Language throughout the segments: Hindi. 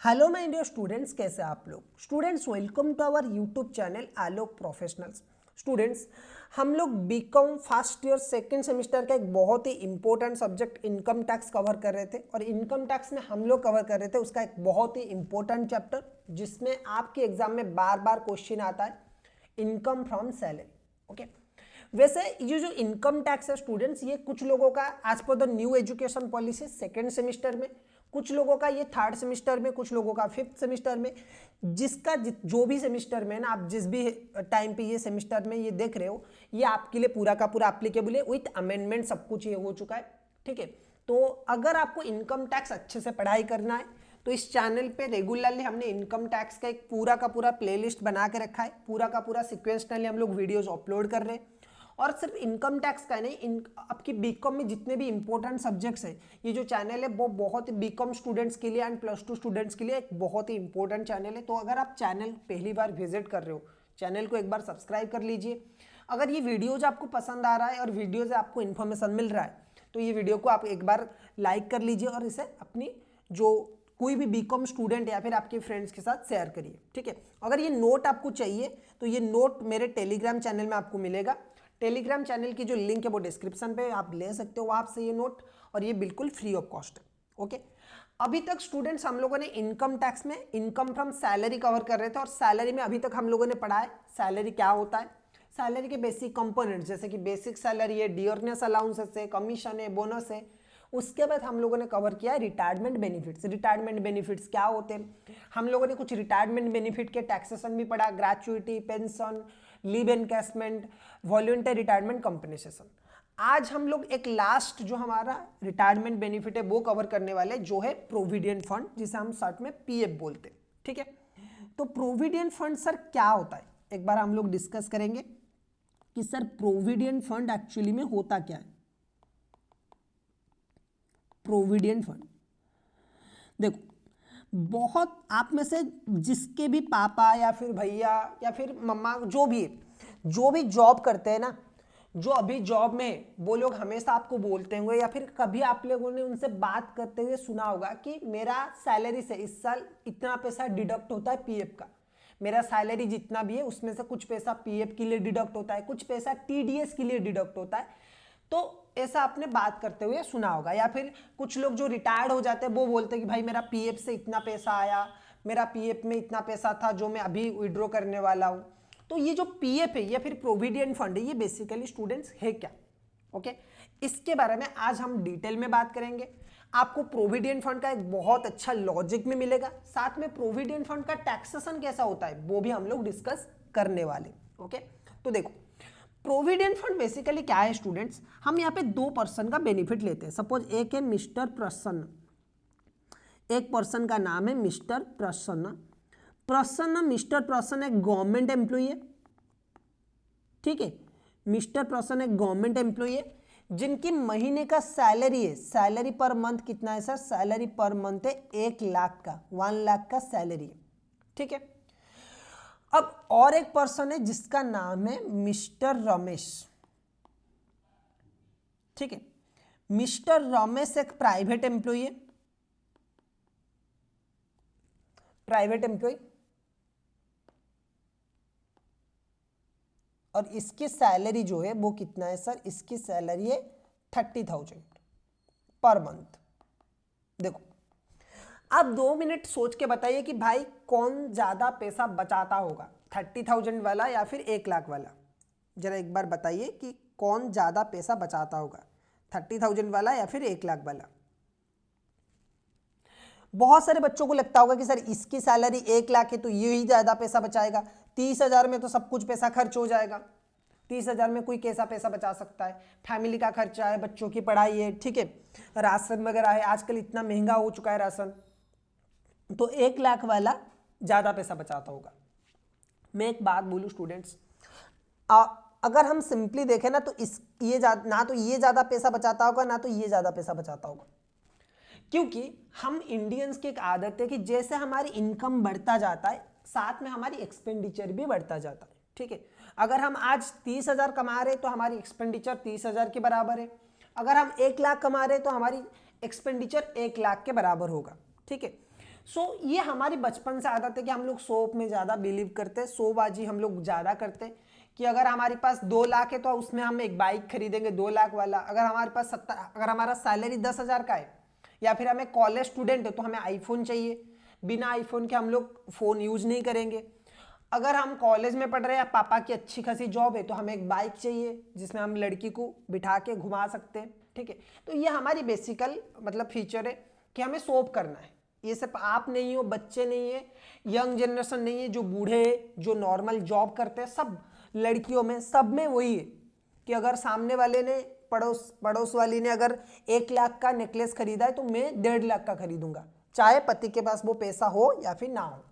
हेलो माय डियर स्टूडेंट्स, कैसे आप लोग students. Welcome to our YouTube channel Alok professionals. Students, हम लोग BCom first year second semester का एक बहुत ही important subject income tax cover कर रहे थे और इनकम टैक्स में हम लोग कवर कर रहे थे उसका एक बहुत ही इंपॉर्टेंट चैप्टर जिसमें आपके एग्जाम में बार बार क्वेश्चन आता है, इनकम फ्रॉम सैलरी। ओके, वैसे ये जो इनकम टैक्स है स्टूडेंट्स, ये कुछ लोगों का as per the new education policy second semester में, कुछ लोगों का ये थर्ड सेमेस्टर में, कुछ लोगों का फिफ्थ सेमेस्टर में। जिसका जो भी सेमेस्टर में ना, आप जिस भी टाइम पे ये सेमेस्टर में ये देख रहे हो, ये आपके लिए पूरा का पूरा एप्लीकेबल है। विथ अमेंडमेंट सब कुछ ये हो चुका है, ठीक है। तो अगर आपको इनकम टैक्स अच्छे से पढ़ाई करना है तो इस चैनल पे रेगुलरली हमने इनकम टैक्स का एक पूरा का पूरा प्लेलिस्ट बना के रखा है, पूरा का पूरा सिक्वेंशनली हम लोग वीडियोज अपलोड कर रहे हैं। और सिर्फ इनकम टैक्स का नहीं, आपकी बीकॉम में जितने भी इंपॉर्टेंट सब्जेक्ट्स हैं, ये जो चैनल है वो बहुत ही बीकॉम स्टूडेंट्स के लिए एंड प्लस टू स्टूडेंट्स के लिए एक बहुत ही इंपॉर्टेंट चैनल है। तो अगर आप चैनल पहली बार विजिट कर रहे हो, चैनल को एक बार सब्सक्राइब कर लीजिए। अगर ये वीडियोज आपको पसंद आ रहा है और वीडियो से आपको इन्फॉर्मेशन मिल रहा है तो ये वीडियो को आप एक बार लाइक कर लीजिए और इसे अपनी जो कोई भी बीकॉम स्टूडेंट या फिर आपके फ्रेंड्स के साथ शेयर करिए, ठीक है। अगर ये नोट आपको चाहिए तो ये नोट मेरे टेलीग्राम चैनल में आपको मिलेगा। टेलीग्राम चैनल की जो लिंक है वो डिस्क्रिप्शन पे आप ले सकते हो वहाँ से ये नोट, और ये बिल्कुल फ्री ऑफ कॉस्ट है। ओके, अभी तक स्टूडेंट्स हम लोगों ने इनकम टैक्स में इनकम फ्रॉम सैलरी कवर कर रहे थे और सैलरी में अभी तक हम लोगों ने पढ़ा है सैलरी क्या होता है, सैलरी के बेसिक कंपोनेंट्स जैसे कि बेसिक सैलरी है, डियरनेस अलाउंसेस है, कमीशन है, बोनस है। उसके बाद हम लोगों ने कवर किया है रिटायरमेंट बेनिफिट्स। रिटायरमेंट बेनिफिट्स क्या होते हैं, हम लोगों ने कुछ रिटायरमेंट बेनिफिट के टैक्सेशन भी पढ़ा, gratuity, pension, leave encashment, voluntary retirement compensation. आज हम लोग एक लास्ट जो हमारा रिटायरमेंट बेनिफिट है वो कवर करने वाले, जो है प्रोविडेंट फंड, जिसे हम शॉर्ट में पीएफ बोलते हैं, ठीक है। तो प्रोविडेंट फंड सर क्या होता है, एक बार हम लोग डिस्कस करेंगे कि सर प्रोविडेंट फंड एक्चुअली में होता क्या है। प्रोविडेंट फंड देखो, बहुत आप में से जिसके भी पापा या फिर भैया या फिर मम्मा जो भी जॉब करते हैं ना, जो अभी जॉब में, वो लोग हमेशा आपको बोलते होंगे या फिर कभी आप लोगों ने उनसे बात करते हुए सुना होगा कि मेरा सैलरी से इस साल इतना पैसा डिडक्ट होता है पीएफ का। मेरा सैलरी जितना भी है उसमें से कुछ पैसा पीएफ के लिए डिडक्ट होता है, कुछ पैसा टीडीएस के लिए डिडक्ट होता है। तो ऐसा आपने बात करते हुए सुना होगा। या फिर कुछ लोग जो रिटायर्ड हो जाते हैं वो बोलते हैं कि भाई मेरा पीएफ से इतना पैसा आया, मेरा पीएफ में इतना पैसा था जो मैं अभी विड्रॉ करने वाला हूं। तो ये जो पीएफ है या फिर प्रोविडेंट फंड है, ये बेसिकली स्टूडेंट्स है क्या। ओके, इसके बारे में आज हम डिटेल में बात करेंगे। आपको प्रोविडेंट फंड का एक बहुत अच्छा लॉजिक में मिलेगा, साथ में प्रोविडेंट फंड का टैक्सेशन कैसा होता है वो भी हम लोग डिस्कस करने वाले। ओके, तो देखो प्रोविडेंट फंड बेसिकली क्या है स्टूडेंट्स, हम यहाँ पे दो पर्सन का बेनिफिट लेते हैं। सपोज एक है मिस्टर प्रसन्न, एक पर्सन का नाम है मिस्टर प्रसन्न। मिस्टर प्रसन्न एक गवर्नमेंट एम्प्लॉई है, ठीक है। मिस्टर प्रसन्न एक गवर्नमेंट एम्प्लॉई है जिनकी महीने का सैलरी है, सैलरी पर मंथ कितना है सर, सैलरी पर मंथ है 1 लाख का, 1 लाख का सैलरी है, ठीक है। अब और एक पर्सन है जिसका नाम है मिस्टर रमेश, ठीक है। मिस्टर रमेश एक प्राइवेट एम्प्लॉई है, प्राइवेट एम्प्लॉई, और इसकी सैलरी जो है वो कितना है सर, इसकी सैलरी है 30,000 पर मंथ। देखो आप 2 मिनट सोच के बताइए कि भाई कौन ज्यादा पैसा बचाता होगा, 30,000 वाला या फिर 1 लाख वाला। जरा एक बार बताइए कि कौन ज्यादा पैसा बचाता होगा, 30,000 वाला या फिर 1 लाख वाला। बहुत सारे बच्चों को लगता होगा कि सर इसकी सैलरी 1 लाख है तो ये ही ज्यादा पैसा बचाएगा, 30,000 में तो सब कुछ पैसा खर्च हो जाएगा। 30,000 में कोई कैसा पैसा बचा सकता है, फैमिली का खर्चा है, बच्चों की पढ़ाई है, ठीक है, राशन वगैरह है, आजकल इतना महंगा हो चुका है राशन। तो 1 लाख वाला ज्यादा पैसा बचाता होगा। मैं एक बात बोलूं स्टूडेंट्स, अगर हम सिंपली देखें ना तो ना तो ये ज्यादा पैसा बचाता होगा ना तो ये ज्यादा पैसा बचाता होगा। क्योंकि हम इंडियंस की एक आदत है कि जैसे हमारी इनकम बढ़ता जाता है साथ में हमारी एक्सपेंडिचर भी बढ़ता जाता है, ठीक है। अगर हम आज 30,000 कमा रहे तो हमारी एक्सपेंडिचर 30,000 के बराबर है। अगर हम 1 लाख कमा रहे तो हमारी एक्सपेंडिचर 1 लाख के बराबर होगा, ठीक है। सो ये हमारी बचपन से आदत है कि हम लोग सोप में ज़्यादा बिलीव करते हैं, सोबाजी हम लोग ज़्यादा करते हैं कि अगर हमारे पास 2 लाख है तो उसमें हम एक बाइक खरीदेंगे 2 लाख वाला। अगर हमारे पास अगर हमारा सैलरी 10,000 का है या फिर हमें कॉलेज स्टूडेंट है तो हमें आईफोन चाहिए, बिना आईफोन के हम लोग फ़ोन यूज़ नहीं करेंगे। अगर हम कॉलेज में पढ़ रहे हैं, पापा की अच्छी खासी जॉब है तो हमें एक बाइक चाहिए जिसमें हम लड़की को बिठा के घुमा सकते हैं, ठीक है। तो ये हमारी बेसिकल मतलब फीचर है कि हमें सोप करना है। ये सिर्फ आप नहीं हो, बच्चे नहीं है, यंग जनरेशन नहीं है, जो बूढ़े, जो नॉर्मल जॉब करते हैं, सब लड़कियों में, सब में वही है कि अगर सामने वाले ने पड़ोस वाली ने अगर 1 लाख का नेकलेस खरीदा है तो मैं 1.5 लाख का खरीदूंगा, चाहे पति के पास वो पैसा हो या फिर ना हो।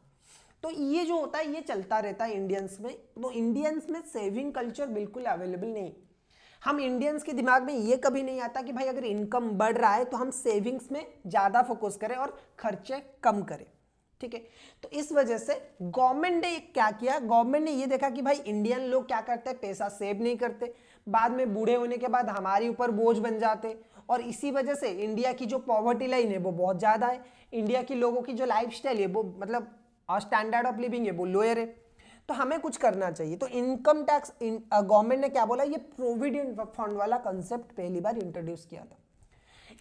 तो ये जो होता है ये चलता रहता है इंडियंस में। तो इंडियंस में सेविंग कल्चर बिल्कुल अवेलेबल नहीं। हम इंडियंस के दिमाग में ये कभी नहीं आता कि भाई अगर इनकम बढ़ रहा है तो हम सेविंग्स में ज़्यादा फोकस करें और खर्चे कम करें, ठीक है। तो इस वजह से गवर्नमेंट ने क्या किया, गवर्नमेंट ने ये देखा कि भाई इंडियन लोग क्या करते हैं, पैसा सेव नहीं करते, बाद में बूढ़े होने के बाद हमारे ऊपर बोझ बन जाते, और इसी वजह से इंडिया की जो पॉवर्टी लाइन है वो बहुत ज़्यादा है, इंडिया की लोगों की जो लाइफस्टाइल है वो मतलब स्टैंडर्ड ऑफ लिविंग है वो लोअर है। तो हमें कुछ करना चाहिए। तो इनकम टैक्स गवर्नमेंट ने क्या बोला, ये प्रोविडेंट फंड वाला कंसेप्ट पहली बार इंट्रोड्यूस किया था।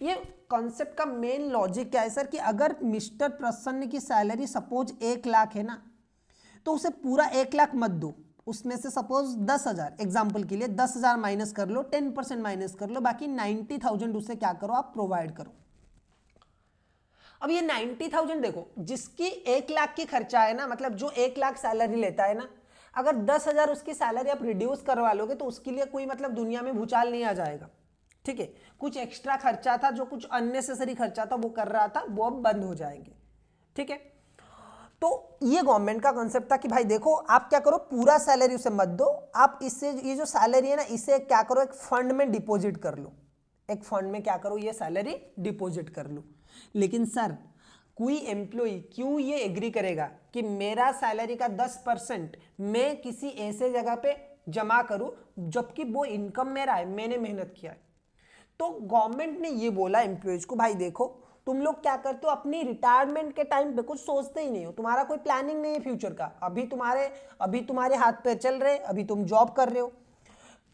ये कॉन्सेप्ट का मेन लॉजिक क्या है सर, कि अगर मिस्टर प्रसन्न की सैलरी सपोज 1 लाख है ना, तो उसे पूरा 1 लाख मत दो, उसमें से सपोज 10,000 एग्जाम्पल के लिए 10,000 माइनस कर लो, 10% माइनस कर लो, बाकी 90,000 उसे क्या करो, आप प्रोवाइड करो। अब ये 90,000 देखो, जिसकी 1 लाख की खर्चा है ना, मतलब जो 1 लाख सैलरी लेता है ना, अगर 10,000 उसकी सैलरी आप रिड्यूस करवा लोगे तो उसके लिए कोई मतलब दुनिया में भूचाल नहीं आ जाएगा, ठीक है। कुछ एक्स्ट्रा खर्चा था, जो कुछ अननेसेसरी खर्चा था वो कर रहा था, वो अब बंद हो जाएंगे, ठीक है। तो ये गवर्नमेंट का कॉन्सेप्ट था कि भाई देखो आप क्या करो, पूरा सैलरी उसे मत दो, आप इससे ये जो सैलरी है ना इसे क्या करो, एक फंड में डिपॉजिट कर लो, एक फंड में क्या करो, ये सैलरी डिपॉजिट कर लो। लेकिन सर कोई एम्प्लॉय क्यों ये एग्री करेगा कि मेरा सैलरी का 10% मैं किसी ऐसे जगह पे जमा करूं जबकि वो इनकम मेरा है, मैंने मेहनत किया है। तो गवर्नमेंट ने ये बोला एम्प्लॉयज को, भाई देखो तुम लोग क्या करते हो, अपनी रिटायरमेंट के टाइम पे कुछ सोचते ही नहीं हो, तुम्हारा कोई प्लानिंग नहीं है फ्यूचर का, अभी तुम्हारे हाथ पे चल रहे, अभी तुम जॉब कर रहे हो,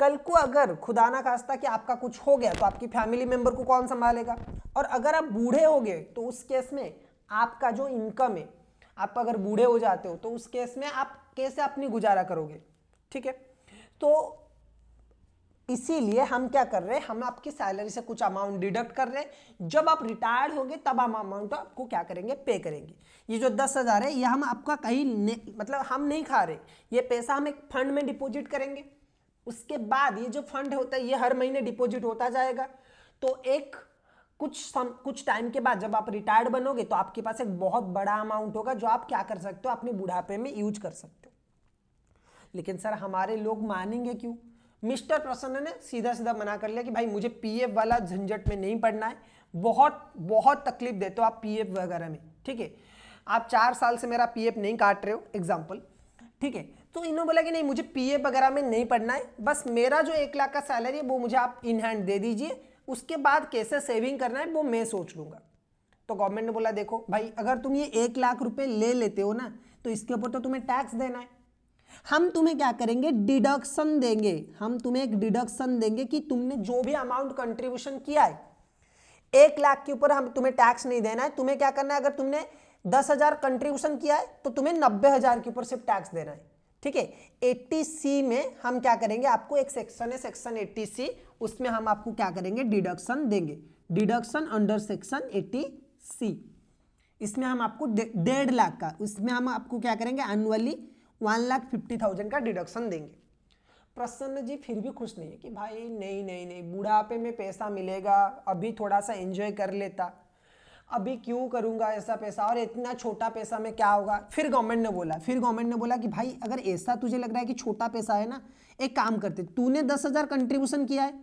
कल को अगर खुदा ना खास्ता कि आपका कुछ हो गया तो आपकी फैमिली मेंबर को कौन संभालेगा, और अगर आप बूढ़े हो गए तो उस केस में आपका जो इनकम है, आप अगर बूढ़े हो जाते हो तो उस केस में आप कैसे अपनी गुजारा करोगे, ठीक है। तो इसीलिए हम क्या कर रहे हैं, हम आपकी सैलरी से कुछ अमाउंट डिडक्ट कर रहे हैं, जब आप रिटायर्ड होंगे तब हम अमाउंट आपको क्या करेंगे, पे करेंगे। ये जो 10,000 है ये हम आपका कहीं मतलब हम नहीं खा रहे, ये पैसा हम एक फंड में डिपॉजिट करेंगे, उसके बाद ये जो फंड होता है ये हर महीने डिपॉजिट होता जाएगा। तो एक कुछ टाइम के बाद जब आप रिटायर्ड बनोगे तो आपके पास एक बहुत बड़ा अमाउंट होगा जो आप क्या कर सकते हो, अपने बुढ़ापे में यूज कर सकते हो। लेकिन सर हमारे लोग मानेंगे क्यों, मिस्टर प्रसन्न ने सीधा सीधा मना कर लिया कि भाई मुझे पीएफ वाला झंझट में नहीं पड़ना है, बहुत बहुत तकलीफ देते हो आप पीएफ वगैरह में, ठीक है। आप 4 साल से मेरा पीएफ नहीं काट रहे हो एग्जाम्पल, ठीक है। तो इन्होंने बोला कि नहीं मुझे पीएफ वगैरह में नहीं पड़ना है, बस मेरा जो 1 लाख का सैलरी है वो मुझे आप इन हैंड दे दीजिए, उसके बाद कैसे सेविंग करना है वो मैं सोच लूंगा। तो गवर्नमेंट ने बोला देखो भाई अगर तुम ये 1 लाख रुपए ले लेते हो ना तो इसके ऊपर तो तुम्हें टैक्स देना है, हम तुम्हें क्या करेंगे, डिडक्शन देंगे, हम तुम्हें एक डिडक्शन देंगे कि तुमने जो भी अमाउंट कंट्रीब्यूशन किया है 1 लाख के ऊपर हम तुम्हें टैक्स नहीं देना है, तुम्हें क्या करना है, अगर तुमने 10,000 कंट्रीब्यूशन किया है तो तुम्हें 90,000 के ऊपर सिर्फ टैक्स देना है, ठीक है। 80C में हम क्या करेंगे, आपको एक सेक्शन है सेक्शन 80C, उसमें हम आपको क्या करेंगे, डिडक्शन देंगे, डिडक्शन अंडर सेक्शन 80C। इसमें हम आपको 1.5 लाख का, उसमें हम आपको क्या करेंगे, एनुअली 1,50,000 का डिडक्शन देंगे। प्रसन्न जी फिर भी खुश नहीं है कि भाई नहीं नहीं नहीं, बुढ़ापे में पैसा मिलेगा, अभी थोड़ा सा एंजॉय कर लेता, अभी क्यों करूंगा ऐसा पैसा, और इतना छोटा पैसा में क्या होगा। फिर गवर्नमेंट ने बोला कि भाई अगर ऐसा तुझे लग रहा है कि छोटा पैसा है ना, एक काम करते, तूने 10,000 कंट्रीब्यूशन किया है,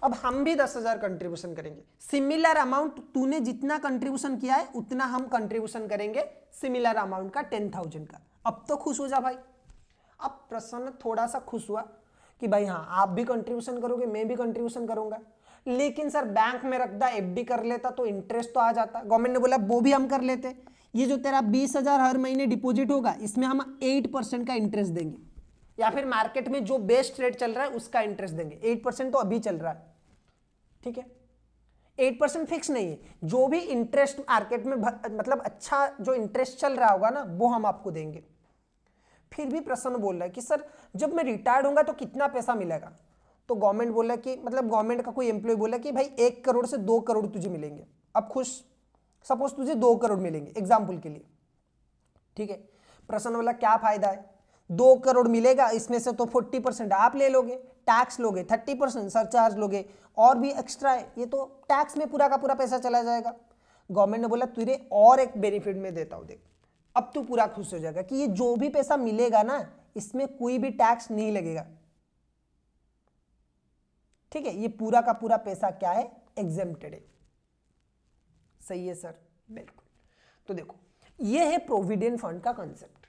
अब हम भी 10,000 कंट्रीब्यूशन करेंगे, सिमिलर अमाउंट, तूने जितना कंट्रीब्यूशन किया है उतना हम कंट्रीब्यूशन करेंगे, सिमिलर अमाउंट का 10,000 का। अब तो खुश हो जा भाई। अब प्रसन्न थोड़ा सा खुश हुआ कि भाई हाँ आप भी कंट्रीब्यूशन करोगे, मैं भी कंट्रीब्यूशन करूंगा, लेकिन सर बैंक में रख दा, एफडी कर लेता तो इंटरेस्ट तो आ जाता। गवर्नमेंट ने बोला वो भी हम कर लेते, ये जो तेरा 20,000 हर महीने डिपॉजिट होगा, इसमें हम 8% का इंटरेस्ट देंगे, या फिर मार्केट में जो बेस्ट रेट चल रहा है उसका इंटरेस्ट देंगे। 8% तो अभी चल रहा है, ठीक है। 8% फिक्स नहीं है, जो भी इंटरेस्ट मार्केट में मतलब अच्छा जो इंटरेस्ट चल रहा होगा ना, वो हम आपको देंगे। फिर भी प्रश्न बोल रहा है कि सर जब मैं रिटायर्ड होऊंगा तो कितना पैसा मिलेगा? तो गवर्नमेंट बोला कि मतलब गवर्नमेंट का कोई एम्प्लॉय बोला कि भाई 1 करोड़ से 2 करोड़ तुझे मिलेंगे। अब खुश, सपोज तुझे 2 करोड़ मिलेंगे एग्जाम्पल के लिए, ठीक है। प्रश्न वाला क्या फायदा है? 2 करोड़ मिलेगा, इसमें से तो 40% आप ले लोगे, टैक्स लोगे, 30% सरचार्ज लोगे, और भी एक्स्ट्रा है, ये तो टैक्स में पूरा का पूरा पैसा चला जाएगा। गवर्नमेंट ने बोला तुझे और एक बेनिफिट में देता हूं, देख अब तू पूरा खुश हो जाएगा कि ये जो भी पैसा मिलेगा ना, इसमें कोई भी टैक्स नहीं लगेगा, ठीक है। ये पूरा का पूरा पैसा क्या है? एग्जेम्प्टेड है। सही है सर, बिल्कुल। तो देखो ये है प्रोविडेंट फंड का कंसेप्ट।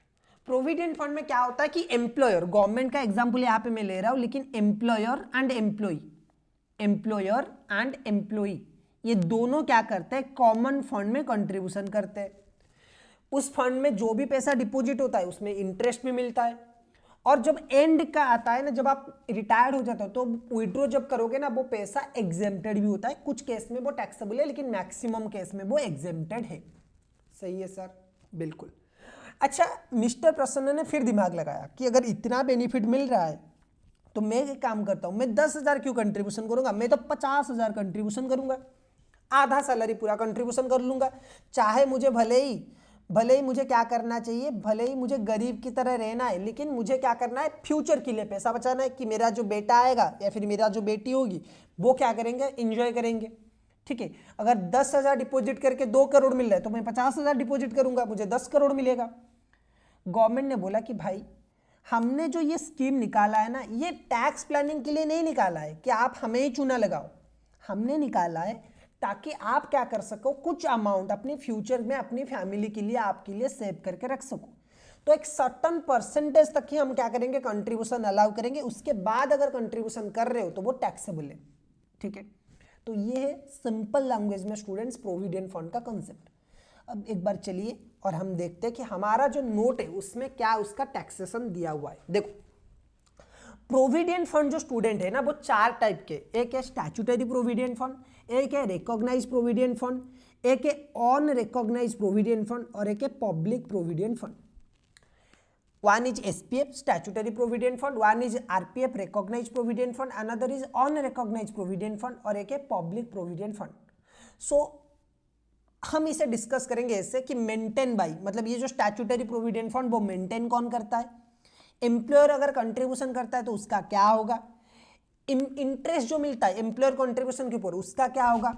प्रोविडेंट फंड में क्या होता है कि एम्प्लॉयर, गवर्नमेंट का एग्जांपल यहां पे मैं ले रहा हूं, लेकिन employer and employ, employer and employ ये दोनों क्या करते हैं? कॉमन फंड में कंट्रीब्यूशन करते हैं। उस फंड में जो भी पैसा डिपॉजिट होता है उसमें इंटरेस्ट भी मिलता है, और जब एंड का आता है ना, जब आप रिटायर्ड हो जाते हो तो विड्रॉ जब करोगे ना, वो पैसा एग्जेम्प्टेड भी होता है। कुछ केस में वो टैक्सेबल है, लेकिन मैक्सिमम केस में वो एग्जेम्प्टेड है। सही है सर, बिल्कुल। अच्छा, मिस्टर प्रसन्न ने फिर दिमाग लगाया कि अगर इतना बेनिफिट मिल रहा है तो मैं एक काम करता हूं, मैं 10,000 क्यों कंट्रीब्यूशन करूंगा, मैं तो 50,000 कंट्रीब्यूशन करूंगा, आधा सैलरी पूरा कंट्रीब्यूशन कर लूंगा। चाहे मुझे भले ही मुझे क्या करना चाहिए, भले ही मुझे गरीब की तरह रहना है, लेकिन मुझे क्या करना है? फ्यूचर के लिए पैसा बचाना है कि मेरा जो बेटा आएगा या फिर मेरा जो बेटी होगी वो क्या करेंगे? इंजॉय करेंगे, ठीक है। अगर 10,000 डिपॉजिट करके 2 करोड़ मिल रहा है तो मैं 50,000 डिपॉजिट करूंगा, मुझे 10 करोड़ मिलेगा। गवर्नमेंट ने बोला कि भाई हमने जो ये स्कीम निकाला है ना, ये टैक्स प्लानिंग के लिए नहीं निकाला है कि आप हमें ही चूना लगाओ, हमने निकाला है ताकि आप क्या कर सको, कुछ अमाउंट अपने फ्यूचर में अपनी फैमिली के लिए, आपके लिए सेव करके रख सको। तो एक सर्टन परसेंटेज तक ही हम क्या करेंगे? कंट्रीब्यूशन अलाउ करेंगे, उसके बाद अगर कंट्रीब्यूशन कर रहे हो तो वो टैक्सेबल है, ठीक है। तो ये है सिंपल लैंग्वेज में स्टूडेंट्स प्रोविडेंट फंड का कंसेप्ट। अब एक बार चलिए और हम देखते हैं कि हमारा जो नोट है उसमें क्या उसका टैक्सेशन दिया हुआ है। देखो प्रोविडेंट फंड जो स्टूडेंट है ना, वो 4 टाइप के, एक है स्टैट्यूटरी प्रोविडेंट फंड, एक है रिकॉग्नाइज प्रोविडेंट फंड, एक है ऑन रिकॉग्नाइज प्रोविडेंट फंड, और एक है public provident fund. One is SPF, statutory provident fund, one is RPF, recognized provident fund, another is unrecognized provident fund, और एक है public provident fund. So हम इसे डिस्कस करेंगे ऐसे कि मेंटेन बाई, मतलब ये जो स्टैट्यूटरी प्रोविडेंट फंड वो मेंटेन कौन करता है? एम्प्लॉयर अगर कंट्रीब्यूशन करता है तो उसका क्या होगा? इंटरेस्ट जो मिलता है एम्प्लॉयर कंट्रीब्यूशन के ऊपर उसका क्या होगा?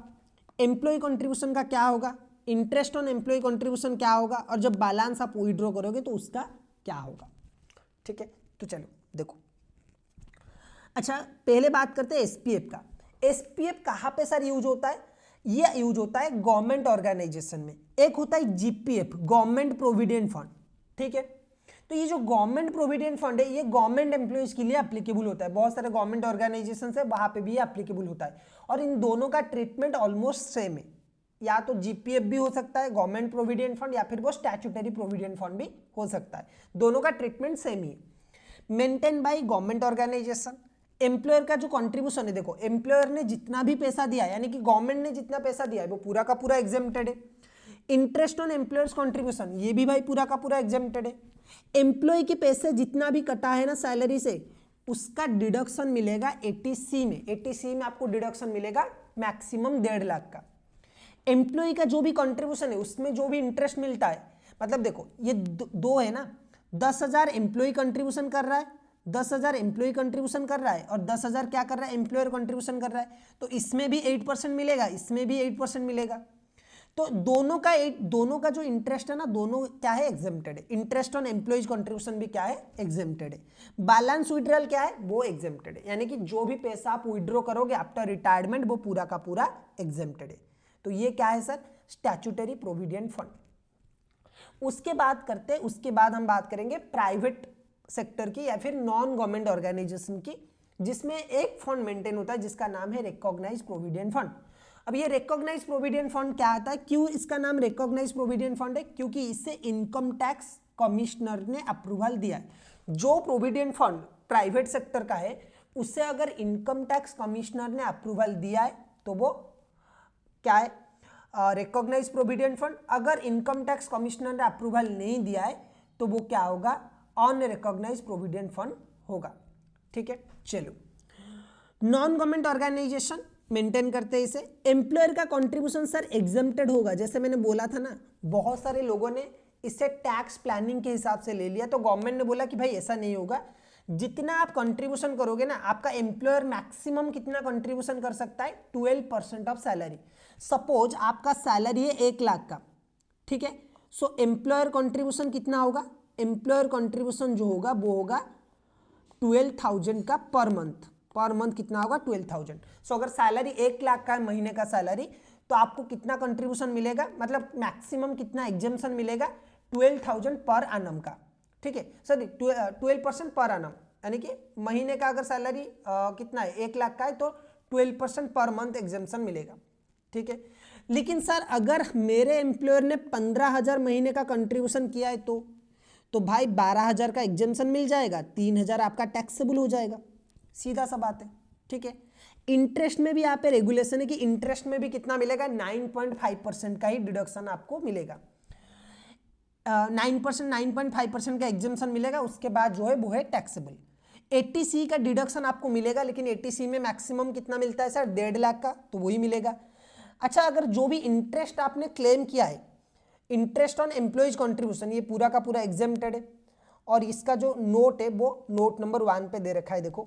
एम्प्लॉय कंट्रीब्यूशन का क्या होगा? इंटरेस्ट ऑन एम्प्लॉय कंट्रीब्यूशन क्या होगा? और जब बैलेंस आप विड्रॉ करोगे तो उसका क्या होगा? ठीक है, तो चलो देखो। अच्छा, पहले बात करते हैं एसपीएफ का। एसपीएफ कहाँ पे सर यूज होता है? ये यूज होता है गवर्नमेंट ऑर्गेनाइजेशन में। एक होता है जीपीएफ, गवर्नमेंट प्रोविडेंट फंड, ठीक है। तो ये जो गवर्नमेंट प्रोविडेंट फंड है ये गवर्नमेंट एम्प्लॉइज के लिए एप्लीकेबल होता है। बहुत सारे गवर्नमेंट ऑर्गेनाइजेशन है वहां पे भी एप्लीकेबल होता है, और इन दोनों का ट्रीटमेंट ऑलमोस्ट सेम है। या तो जीपीएफ भी हो सकता है गवर्नमेंट प्रोविडेंट फंड, या फिर वो स्टैट्यूटरी प्रोविडेंट फंड भी हो सकता है। दोनों का ट्रीटमेंट सेम ही है। Maintain by government organisation. Employer का जो कंट्रीब्यूशन है, देखो एम्प्लॉयर ने जितना भी पैसा दिया यानी कि गवर्नमेंट ने जितना पैसा दिया है वो पूरा का पूरा एग्जेम्प्टेड है। इंटरेस्ट ऑन एम्प्लॉयर्स कंट्रीब्यूशन, ये भी भाई पूरा का पूरा एग्जेम्प्टेड है। एम्प्लॉय के पैसे जितना भी कटा है ना सैलरी से, उसका डिडक्शन मिलेगा 80C में। 80C में आपको डिडक्शन मिलेगा मैक्सिमम 1.5 लाख का। एम्प्लॉय का जो भी कंट्रीब्यूशन है उसमें जो भी इंटरेस्ट मिलता है, मतलब देखो ये दो है ना, 10,000 एम्प्लॉय कंट्रीब्यूशन कर रहा है, 10,000 एम्प्लॉय कंट्रीब्यूशन कर रहा है, और 10,000 क्या कर रहा है? एम्प्लॉयर कंट्रीब्यूशन कर रहा है। तो इसमें भी 8% मिलेगा, इसमें भी 8% मिलेगा। तो दोनों का जो इंटरेस्ट है ना, दोनों क्या है? एग्जेम्प्टेड है। इंटरेस्ट ऑन एम्प्लॉयज कंट्रीब्यूशन भी क्या है? एग्जेम्प्टेड है। बैलेंस विड्रॉल क्या है? वो एग्जेम्प्टेड है। यानी कि जो भी पैसा आप विड्रॉ करोगे आफ्टर रिटायरमेंट वो पूरा का पूरा एग्जेम्प्टेड है। तो ये क्या है सर? Statutory provident fund. उसके बाद हम बात करेंगे प्राइवेट सेक्टर की या फिर नॉन गवर्नमेंट ऑर्गेनाइजेशन की, जिसमें एक फंड मेंटेन होता है जिसका नाम है रिकॉग्नाइज्ड प्रोविडेंट फंड। अब ये रिकॉग्नाइज प्रोविडेंट फंड क्या आता है, क्यों इसका नाम रिकॉग्नाइज प्रोविडेंट फंड है, क्योंकि इससे इनकम टैक्स कमिश्नर ने अप्रूवल दिया है। जो प्रोविडेंट फंड प्राइवेट सेक्टर का है उससे अगर इनकम टैक्स कमिश्नर ने अप्रूवल दिया है तो वो क्या है, रिकॉग्नाइज प्रोविडेंट फंड। अगर इनकम टैक्स कमिश्नर ने अप्रूवल नहीं दिया है तो वो क्या होगा, अनरिकॉग्नाइज प्रोविडेंट फंड होगा। ठीक है, चलो नॉन गवर्नमेंट ऑर्गेनाइजेशन मेंटेन करते हैं इसे। एम्प्लॉयर का कंट्रीब्यूशन सर एग्जम्प्टेड होगा, जैसे मैंने बोला था ना, बहुत सारे लोगों ने इसे टैक्स प्लानिंग के हिसाब से ले लिया, तो गवर्नमेंट ने बोला कि भाई ऐसा नहीं होगा, जितना आप कंट्रीब्यूशन करोगे ना, आपका एम्प्लॉयर मैक्सिमम कितना कंट्रीब्यूशन कर सकता है, 12% ऑफ सैलरी। सपोज आपका सैलरी है 1 लाख का, ठीक है, सो एम्प्लॉयर कंट्रीब्यूशन कितना होगा, एम्प्लॉयर कंट्रीब्यूशन जो होगा वो होगा 12,000 का पर मंथ। पर मंथ कितना होगा, 12,000। सो अगर सैलरी 1 लाख का है महीने का सैलरी, तो आपको कितना कंट्रीब्यूशन मिलेगा, मतलब मैक्सिमम कितना एग्जेम्पशन मिलेगा, 12,000 पर एनम का। ठीक है, सॉरी 12% पर एनम, यानी कि महीने का अगर सैलरी कितना है 1 लाख का है तो 12% पर मंथ एग्जेम्पशन मिलेगा। ठीक है, लेकिन सर अगर मेरे एम्प्लॉयर ने 15,000 महीने का कंट्रीब्यूशन किया है तो भाई 12,000 का एग्जेम्पशन मिल जाएगा, 3,000 आपका टैक्सेबल हो जाएगा, सीधा सा बात है। ठीक है, इंटरेस्ट में भी यहाँ पे रेगुलेशन है कि इंटरेस्ट में भी कितना मिलेगा, 9.5% का ही डिडक्शन आपको मिलेगा। 9.5% का एग्जेम्पशन मिलेगा, उसके बाद जो है वो है टैक्सेबल। 80C का डिडक्शन आपको मिलेगा, लेकिन 80C में मैक्सिमम कितना मिलता है सर, 1.5 लाख का, तो वही मिलेगा। अच्छा, अगर जो भी इंटरेस्ट आपने क्लेम किया है, इंटरेस्ट ऑन एम्प्लॉयज कॉन्ट्रीब्यूशन, ये पूरा का पूरा एग्जेम्प्टेड है। और इसका जो नोट है वो नोट नंबर 1 पे दे रखा है, देखो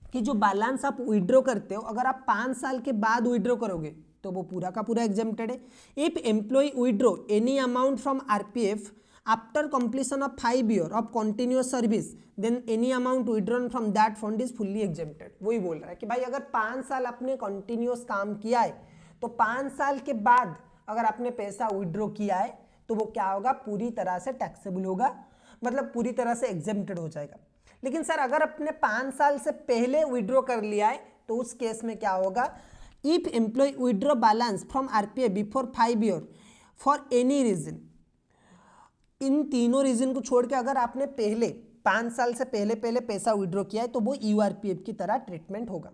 कि जो बैलेंस आप विड्रॉ करते हो, अगर आप 5 साल के बाद विड्रॉ करोगे तो वो पूरा का पूरा एग्जेम्प्टेड है। If employ withdraw any amount from RPF after completion of 5 year of continuous service, then any amount withdrawn from that fund is fully exempted. वही बोल रहा है कि भाई अगर 5 साल आपने कंटिन्यूअस काम किया है तो 5 साल के बाद अगर आपने पैसा विड्रॉ किया है तो वो क्या होगा, पूरी तरह से टैक्सेबल होगा, मतलब पूरी तरह से एग्जेम्प्टेड हो जाएगा। लेकिन सर अगर आपने 5 साल से पहले विड्रॉ कर लिया है तो उस केस में क्या होगा, if employ withdraw balance from RPF before 5 year for any reason, इन तीनों रीजन को छोड़ के अगर आपने पहले 5 साल से पहले पैसा विड्रॉ किया है तो वो यूआरपीएफ की तरह ट्रीटमेंट होगा।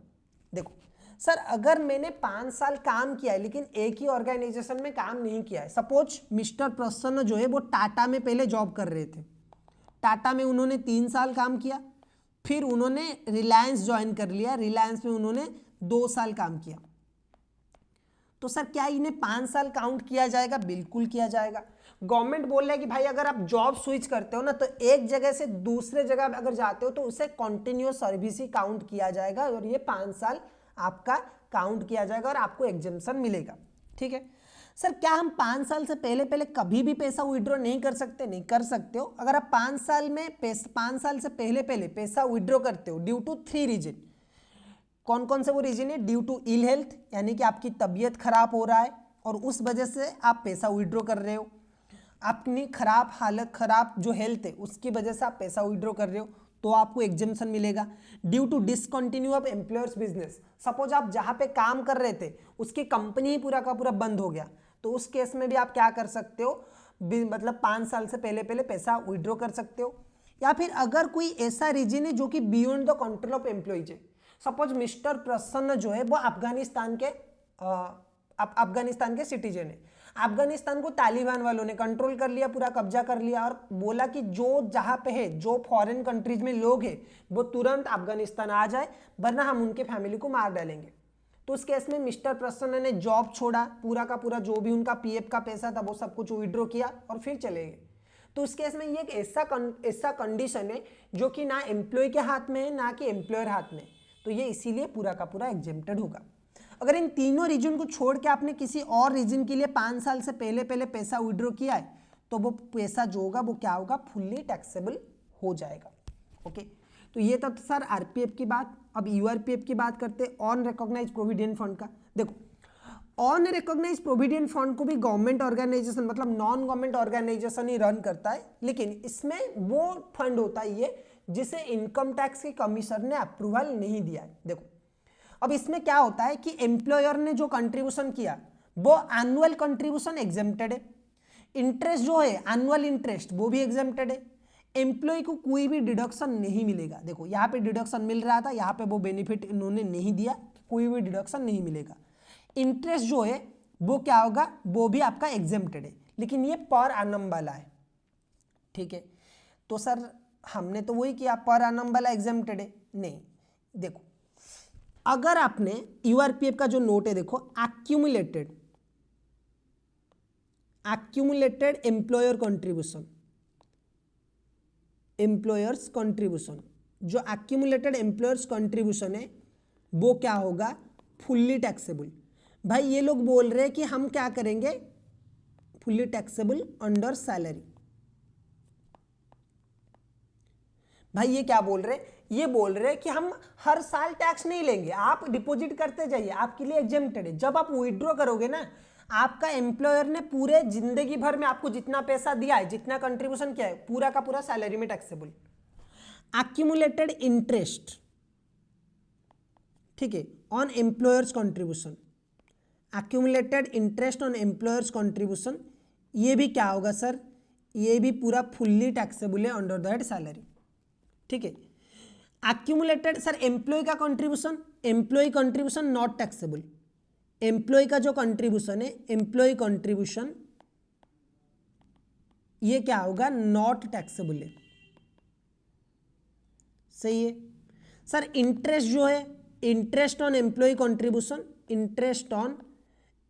देखो सर, अगर मैंने 5 साल काम किया है लेकिन एक ही ऑर्गेनाइजेशन में काम नहीं किया है, सपोज मिस्टर प्रसन्न जो है वो टाटा में पहले जॉब कर रहे थे, टाटा में उन्होंने 3 साल काम किया, फिर उन्होंने रिलायंस ज्वाइन कर लिया, रिलायंस में उन्होंने 2 साल काम किया, तो सर क्या इन्हें 5 साल काउंट किया जाएगा, बिल्कुल किया जाएगा। गवर्नमेंट बोल रहा है कि भाई अगर आप जॉब स्विच करते हो ना तो एक जगह से दूसरे जगह अगर जाते हो तो उसे कंटिन्यूअस सर्विस ही काउंट किया जाएगा और ये 5 साल आपका काउंट किया जाएगा और आपको एग्जेम्पशन मिलेगा। ठीक है सर, क्या हम 5 साल से पहले कभी भी पैसा विड्रॉ नहीं कर सकते? नहीं कर सकते हो। अगर आप 5 साल से पहले पैसा विड्रॉ करते हो ड्यू टू 3 रीजन, कौन कौन से वो रीजन है, ड्यू टू इल हेल्थ, यानी कि आपकी तबीयत खराब हो रहा है और उस वजह से आप पैसा विड्रॉ कर रहे हो, अपनी खराब जो हेल्थ है उसकी वजह से आप पैसा विड्रॉ कर रहे हो तो आपको एग्जेम्पशन मिलेगा। Due to discontinue of employers business, suppose आप जहां पे काम कर रहे थे उसकी कंपनी ही पूरा का पूरा बंद हो गया, तो उस केस में भी आप क्या कर सकते हो, मतलब 5 साल से पहले पैसा विड्रॉ कर सकते हो। या फिर अगर कोई ऐसा रीजन है जो कि beyond the control of employees है, सपोज मिस्टर प्रसन्न जो है वो अफगानिस्तान के सिटीजन है, अफगानिस्तान को तालिबान वालों ने कंट्रोल कर लिया, पूरा कब्जा कर लिया और बोला कि जो जहां पे है, जो फॉरेन कंट्रीज में लोग हैं वो तुरंत अफगानिस्तान आ जाए वरना हम उनके फैमिली को मार डालेंगे। तो उस केस में मिस्टर प्रसन्न ने जॉब छोड़ा, पूरा का पूरा जो भी उनका पीएफ का पैसा था वो सब कुछ विड्रॉ किया और फिर चले गए। तो उस केस में ये एक ऐसा कंडीशन है जो कि ना एम्प्लॉय के हाथ में है ना कि एम्प्लॉयर हाथ में, तो ये इसीलिए पूरा का पूरा एग्जेम्प्टेड होगा। अगर इन तीनों रीजन को छोड़ के आपने किसी और रीजन के लिए 5 साल से पहले पैसा विड्रॉ किया है तो वो पैसा जो होगा वो क्या होगा, फुल्ली टैक्सेबल हो जाएगा। ओके, तो ये तो सर आरपीएफ की बात। अब यूआरपीएफ की बात करते हैं, ऑन रिकॉग्नाइज प्रोविडेंट फंड का। देखो, ऑन रिकॉग्नाइज प्रोविडेंट फंड को भी गवर्नमेंट ऑर्गेनाइजेशन मतलब नॉन गवर्नमेंट ऑर्गेनाइजेशन ही रन करता है, लेकिन इसमें वो फंड होता है ये जिसे इनकम टैक्स के कमिश्नर ने अप्रूवल नहीं दिया है। देखो, अब इसमें क्या होता है कि एम्प्लॉयर ने जो कंट्रीब्यूशन किया वो एनुअल कंट्रीब्यूशन एग्जेम्प्टेड है, इंटरेस्ट जो है एनुअल इंटरेस्ट वो भी एग्जेम्प्टेड है, एम्प्लॉय को कोई भी डिडक्शन नहीं मिलेगा। देखो यहाँ पे डिडक्शन मिल रहा था, यहाँ पे वो बेनिफिट इन्होंने नहीं दिया, कोई भी डिडक्शन नहीं मिलेगा। इंटरेस्ट जो है वो क्या होगा, वो भी आपका एग्जेम्प्टेड है, लेकिन ये पर एनम वाला है, ठीक है। तो सर हमने तो वही किया, पर एनम वाला एग्जेम्प्टेड है, नहीं। देखो अगर आपने यूआरपीएफ का जो नोट है देखो, accumulated employer contribution, employers contribution, जो एक्यूमुलेटेड एम्प्लॉयर्स कंट्रीब्यूशन है वो क्या होगा, फुल्ली टैक्सेबल। भाई ये लोग बोल रहे हैं कि हम क्या करेंगे, फुल्ली टैक्सेबल अंडर सैलरी। भाई ये क्या बोल रहे हैं, ये बोल रहे हैं कि हम हर साल टैक्स नहीं लेंगे, आप डिपॉजिट करते जाइए, आपके लिए एग्जेम्प्टेड है। जब आप विड्रॉ करोगे ना, आपका एम्प्लॉयर ने पूरे जिंदगी भर में आपको जितना पैसा दिया है, जितना कंट्रीब्यूशन किया है, पूरा का पूरा सैलरी में टैक्सेबल। एक्यूमुलेटेड इंटरेस्ट, ठीक है, on employers contribution, accumulated interest on employers contribution, ये भी क्या होगा सर, ये भी पूरा फुल्ली टैक्सेबल है अंडर दैट सैलरी, ठीक है। एक्यूमुलेटेड सर एम्प्लॉय का contribution, employ contribution not taxable, employ का जो कंट्रीब्यूशन है, एम्प्लॉय कंट्रीब्यूशन ये क्या होगा, नॉट टैक्सेबल है, सही है। सर इंटरेस्ट जो है, interest on employ contribution, interest on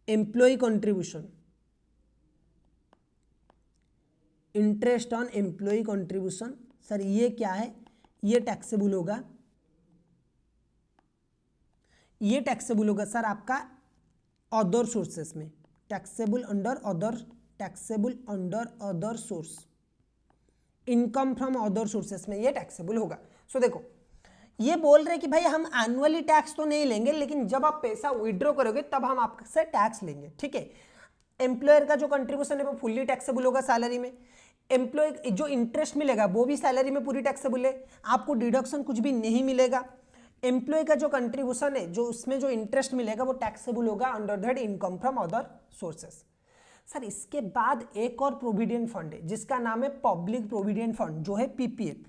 employ contribution, interest on employ contribution, sir ये क्या है, ये टैक्सेबल होगा, ये टैक्सेबल होगा सर आपका अदर सोर्सेस में, taxable under other, taxable under other source, income from other sources में ये टैक्सेबल होगा। सो देखो ये बोल रहे कि भाई हम एनुअली टैक्स तो नहीं लेंगे, लेकिन जब आप पैसा विड्रॉ करोगे तब हम आपसे टैक्स लेंगे, ठीक है। एम्प्लॉयर का जो कंट्रीब्यूशन है वो फुल्ली टैक्सेबल होगा सैलरी में, एम्प्लॉय जो इंटरेस्ट मिलेगा वो भी सैलरी में पूरी टैक्सेबल है, आपको डिडक्शन कुछ भी नहीं मिलेगा। एम्प्लॉय का जो कंट्रीब्यूशन है, जो उसमें जो इंटरेस्ट मिलेगा वो टैक्सेबल होगा under that income from other sources. Sir इसके बाद एक और प्रोविडेंट फंड है जिसका नाम है पब्लिक प्रोविडेंट फंड, जो है पीपीएफ।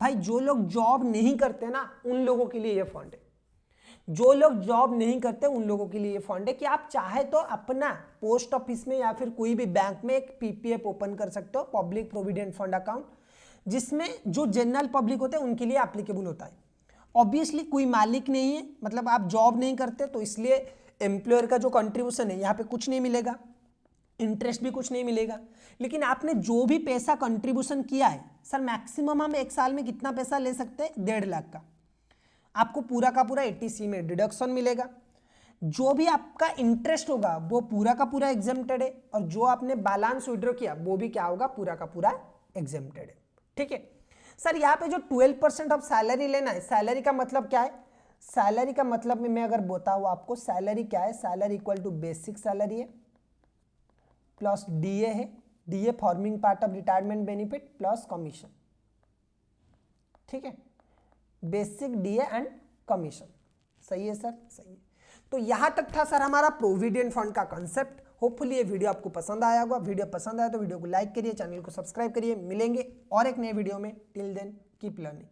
भाई जो लोग जॉब नहीं करते ना, उन लोगों के लिए ये फंड है, जो लोग जॉब नहीं करते उन लोगों के लिए ये फंड है कि आप चाहे तो अपना पोस्ट ऑफिस में या फिर कोई भी बैंक में एक पीपीएफ ओपन कर सकते हो, पब्लिक प्रोविडेंट फंड अकाउंट, जिसमें जो जनरल पब्लिक होते हैं उनके लिए एप्लीकेबल होता है। ऑब्वियसली कोई मालिक नहीं है, मतलब आप जॉब नहीं करते, तो इसलिए एम्प्लॉयर का जो कंट्रीब्यूशन है यहाँ पे कुछ नहीं मिलेगा, इंटरेस्ट भी कुछ नहीं मिलेगा। लेकिन आपने जो भी पैसा कंट्रीब्यूशन किया है, सर मैक्सिमम हम एक साल में कितना पैसा ले सकते हैं, 1.5 लाख का, आपको पूरा का पूरा एटीसी में डिडक्शन मिलेगा। जो भी आपका इंटरेस्ट होगा वो पूरा का पूरा एग्जेम्प्टेड है, और जो आपने बैलेंस विड्रॉ किया वो भी क्या होगा, पूरा का पूरा एग्जेम्प्टेड है, ठीक है। सर यहाँ पे जो 12% ऑफ सैलरी लेना है, सैलरी का मतलब क्या है, सैलरी का मतलब में मैं अगर बताऊँ आपको, सैलरी क्या है, salary equal to basic salary है प्लस डीए है, DA forming part of retirement benefit plus commission, ठीक है, बेसिक डीए एंड कमीशन, सही है सर, सही है। तो यहां तक था सर हमारा प्रोविडेंट फंड का कंसेप्ट। होपफुली ये वीडियो आपको पसंद आया होगा, वीडियो पसंद आया तो वीडियो को लाइक करिए, चैनल को सब्सक्राइब करिए। मिलेंगे और एक नए वीडियो में, टिल देन कीप लर्निंग।